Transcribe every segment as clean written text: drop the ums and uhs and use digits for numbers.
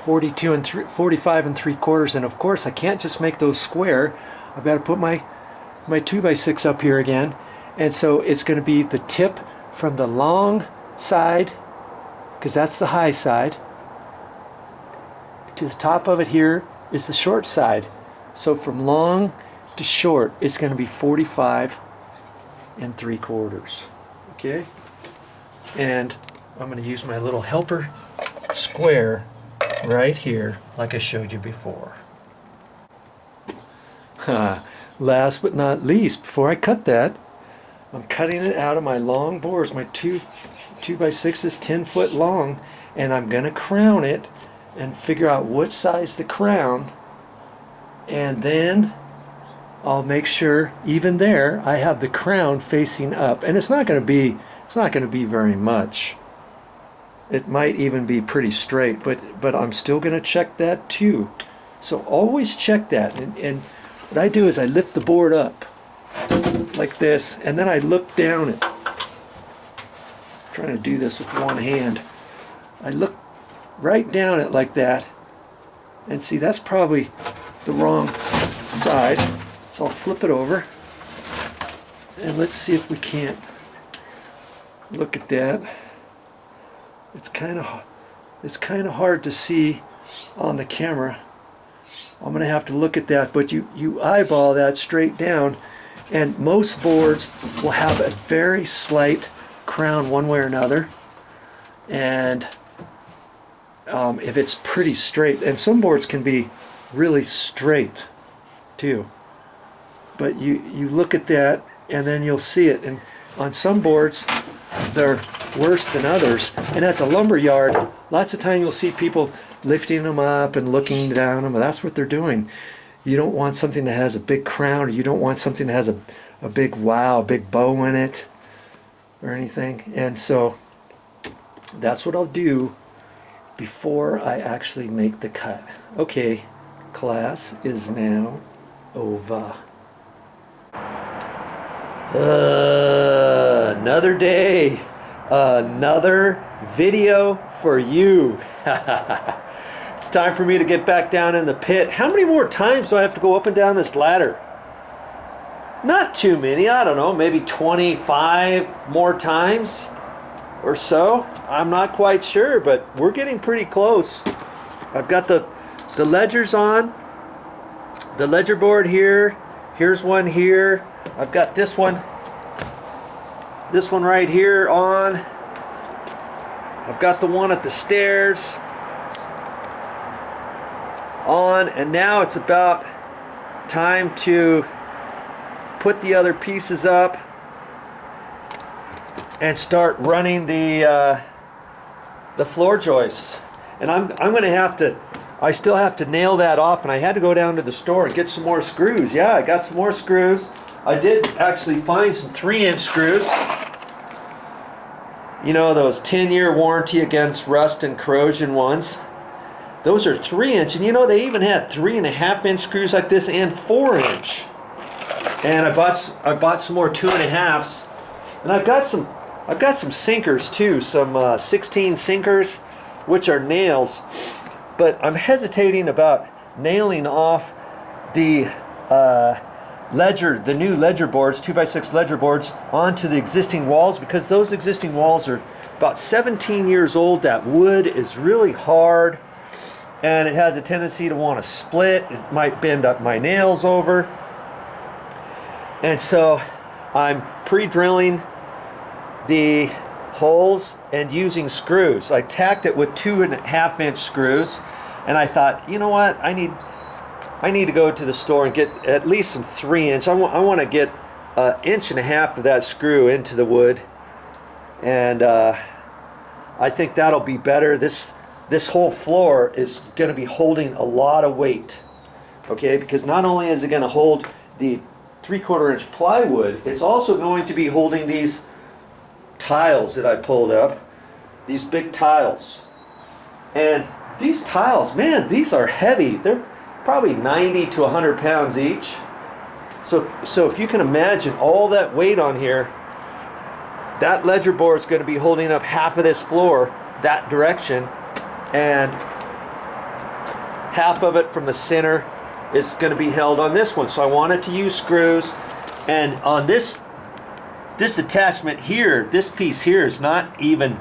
45 3/4, and of course I can't just make those square. I've got to put my 2x6 up here again, and so it's going to be the tip from the long side, because that's the high side, to the top of it here is the short side. So from long to short, it's going to be 45 3/4. Okay, and I'm going to use my little helper square right here, like I showed you before. Last but not least, before I cut that, I'm cutting it out of my long boards, my 2x6s, 10 foot long, and I'm going to crown it and figure out what size to crown, and then I'll make sure even there I have the crown facing up, and it's not going to be very much. It might even be pretty straight, but I'm still going to check that too. So always check that, and what I do is I lift the board up like this, and then I look down it. I'm trying to do this with one hand. I look right down it like that, and see, that's probably the wrong side. So I'll flip it over, and let's see if we can't look at that. It's kind of hard to see on the camera. I'm gonna have to look at that, but you eyeball that straight down, and most boards will have a very slight crown one way or another, and if it's pretty straight, and some boards can be really straight too, but you look at that and then you'll see it, and on some boards they're worse than others. And at the lumber yard, lots of time you'll see people lifting them up and looking down them. That's what they're doing. You don't want something that has a big crown, or you don't want something that has a big big bow in it or anything. And so that's what I'll do before I actually make the cut. Okay, class is now over. Another day, another video for you. It's time for me to get back down in the pit. How many more times do I have to go up and down this ladder? Not too many, I don't know, maybe 25 more times or so. I'm not quite sure, but we're getting pretty close. I've got the ledgers on, the ledger board here. Here's one here. I've got this one right here on. I've got the one at the stairs on, and now it's about time to put the other pieces up and start running the floor joists. And I'm going to have to, I still have to nail that off, and I had to go down to the store and get some more screws. Yeah, I got some more screws. I did actually find some 3-inch screws. You know, those 10-year warranty against rust and corrosion ones. Those are 3-inch, and you know, they even had 3.5-inch screws like this and 4-inch. And I bought some more 2.5s, and I've got some sinkers too, some 16 sinkers, which are nails. But I'm hesitating about nailing off the the new ledger boards, 2x6 ledger boards, onto the existing walls, because those existing walls are about 17 years old. That wood is really hard, and it has a tendency to want to split. It might bend up my nails over. And so I'm pre-drilling the holes and using screws. I tacked it with 2.5-inch screws, and I thought, you know what, I need to go to the store and get at least some 3-inch. I want to get 1.5 inches of that screw into the wood, and I think that'll be better. This whole floor is going to be holding a lot of weight, okay? Because not only is it going to hold the 3/4-inch plywood, it's also going to be holding these tiles that I pulled up, these big tiles. And these tiles, man, these are heavy. They're probably 90 to 100 pounds each. So if you can imagine all that weight on here, that ledger board is going to be holding up half of this floor that direction, and half of it from the center is going to be held on this one. So I wanted to use screws, and on this attachment here, this piece here is not even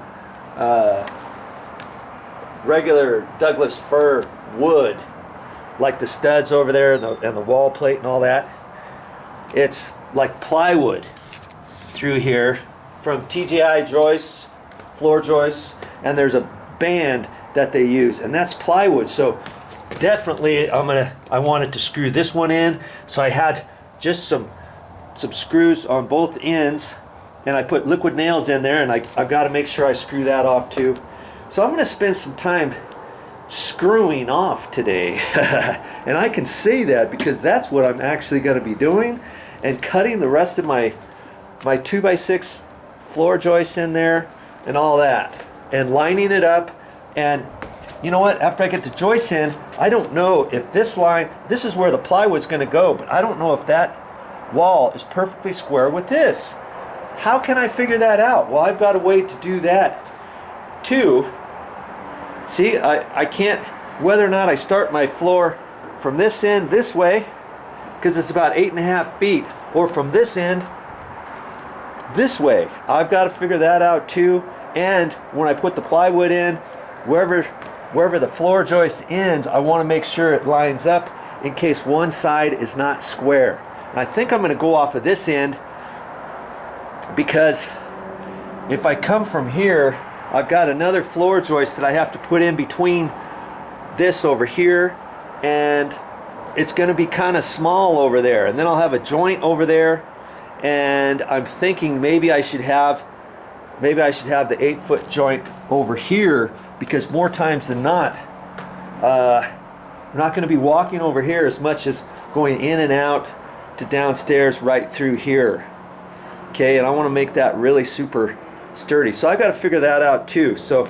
regular Douglas fir wood like the studs over there and the wall plate and all that. It's like plywood through here from TGI joists, floor joists, and there's a band that they use, and that's plywood. So definitely I wanted to screw this one in, so I had just some screws on both ends, and I put liquid nails in there, and I've got to make sure I screw that off too. So I'm going to spend some time screwing off today. And I can say that because that's what I'm actually going to be doing, and cutting the rest of my 2x6 floor joists in there and all that, and lining it up. And you know what, after I get the joists in, I don't know if this line, this is where the plywood's going to go, but I don't know if that wall is perfectly square with this. How can I figure that out? Well, I've got a way to do that too. See, I can't, whether or not I start my floor from this end this way, because it's about 8.5 feet, or from this end this way. I've got to figure that out too. And when I put the plywood in, wherever the floor joist ends, I want to make sure it lines up in case one side is not square. And I think I'm going to go off of this end, because if I come from here, I've got another floor joist that I have to put in between this over here, and it's going to be kind of small over there, and then I'll have a joint over there, and I'm thinking maybe I should have the 8-foot joint over here, because more times than not I'm not going to be walking over here as much as going in and out to downstairs right through here. Okay, and I want to make that really super sturdy. So I've got to figure that out too. So,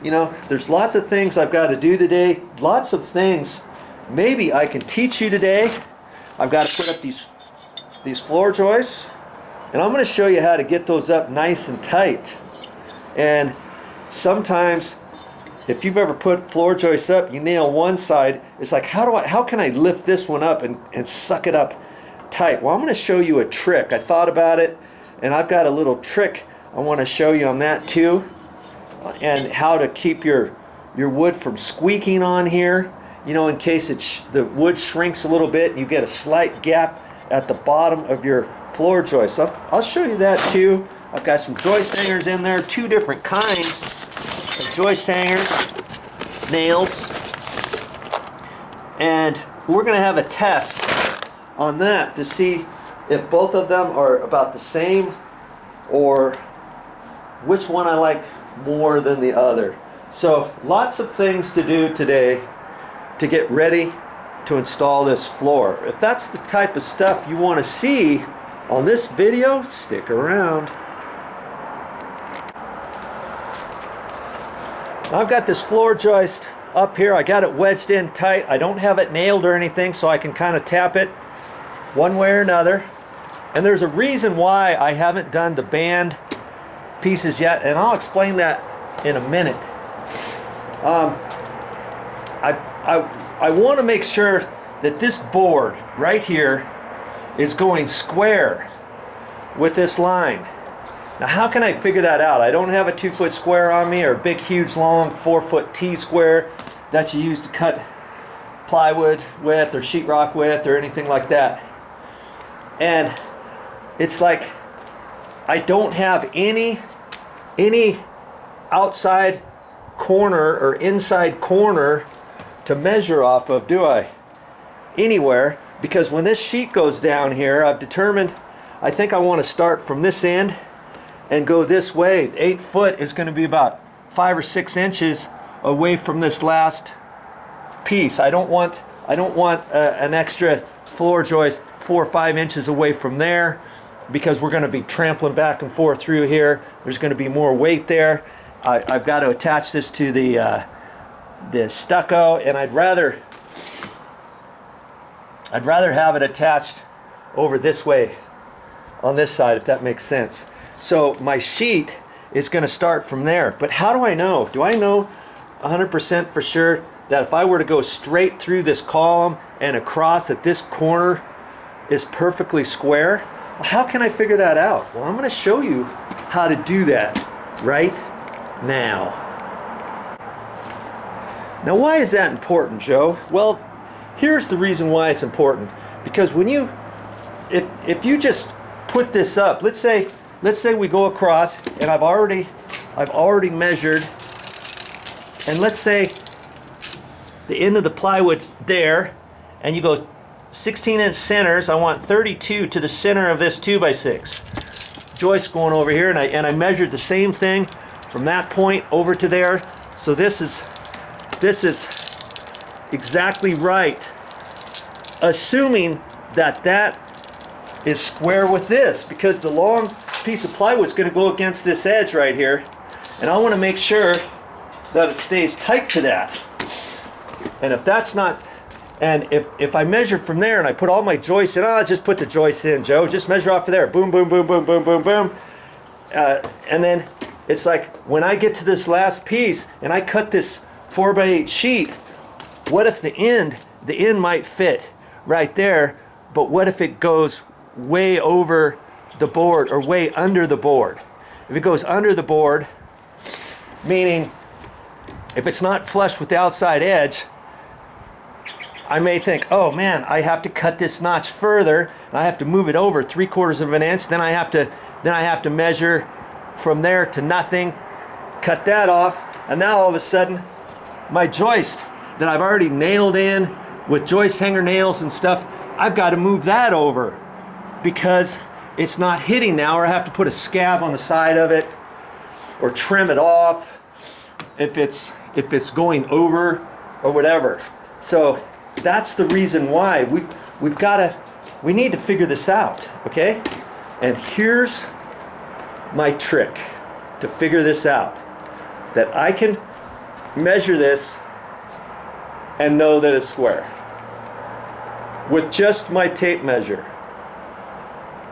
you know, there's lots of things I've got to do today. Lots of things maybe I can teach you today. I've got to put up these floor joists, and I'm going to show you how to get those up nice and tight. And sometimes, if you've ever put floor joists up, you nail one side, it's like, how can I lift this one up and suck it up tight? Well, I'm going to show you a trick. I thought about it, and I've got a little trick I want to show you on that too, and how to keep your wood from squeaking on here, you know, in case the wood shrinks a little bit and you get a slight gap at the bottom of your floor joist. So I'll show you that too. I've got some joist hangers in there, two different kinds of joist hangers, nails, and we're going to have a test on that to see if both of them are about the same, or which one I like more than the other. So lots of things to do today to get ready to install this floor. If that's the type of stuff you want to see on this video, stick around. I've got this floor joist up here. I got it wedged in tight. I don't have it nailed or anything, so I can kind of tap it one way or another. And there's a reason why I haven't done the band pieces yet, and I'll explain that in a minute. I want to make sure that this board right here is going square with this line. Now, how can I figure that out? I don't have a 2-foot square on me, or a big huge long 4-foot T-square that you use to cut plywood with or sheetrock with or anything like that. And it's like I don't have any outside corner or inside corner to measure off of, do I? Anywhere, because when this sheet goes down here, I've determined I think I want to start from this end and go this way. 8 foot is going to be about 5 or 6 inches away from this last piece. I don't want an extra floor joist 4 or 5 inches away from there, because we're going to be trampling back and forth through here. There's going to be more weight there. I've got to attach this to the stucco, and I'd rather have it attached over this way on this side, if that makes sense. So my sheet is going to start from there. But how do I know? Do I know 100% for sure that if I were to go straight through this column and across, that this corner is perfectly square. Well, how can I figure that out? Well, I'm going to show you how to do that right now. Now, why is that important, Joe? Well, here's the reason why it's important. Because when you, if you just put this up, let's say we go across, and I've already measured, and let's say the end of the plywood's there, and you go 16-inch centers. I want 32 to the center of this 2x6 joist going over here, and I measured the same thing from that point over to there. So this is exactly right, assuming that that is square with this, because the long piece of plywood is going to go against this edge right here, and I want to make sure that it stays tight to that. And if that's not, and if I measure from there and I put all my joists in, I'll just put the joists in, Joe. Just measure off of there. Boom, boom, boom, boom, boom, boom, boom. And then it's like when I get to this last piece and I cut this 4x8 sheet, what if the end might fit right there, but what if it goes way over the board or way under the board? If it goes under the board, meaning if it's not flush with the outside edge, I may think, oh man, I have to cut this notch further. I have to move it over 3/4 of an inch. Then I have to measure from there to nothing, cut that off, and now all of a sudden, my joist that I've already nailed in with joist hanger nails and stuff, I've got to move that over because it's not hitting now, or I have to put a scab on the side of it or trim it off if it's going over or whatever. So that's the reason why we need to figure this out, okay? And here's my trick to figure this out, that I can measure this and know that it's square with just my tape measure.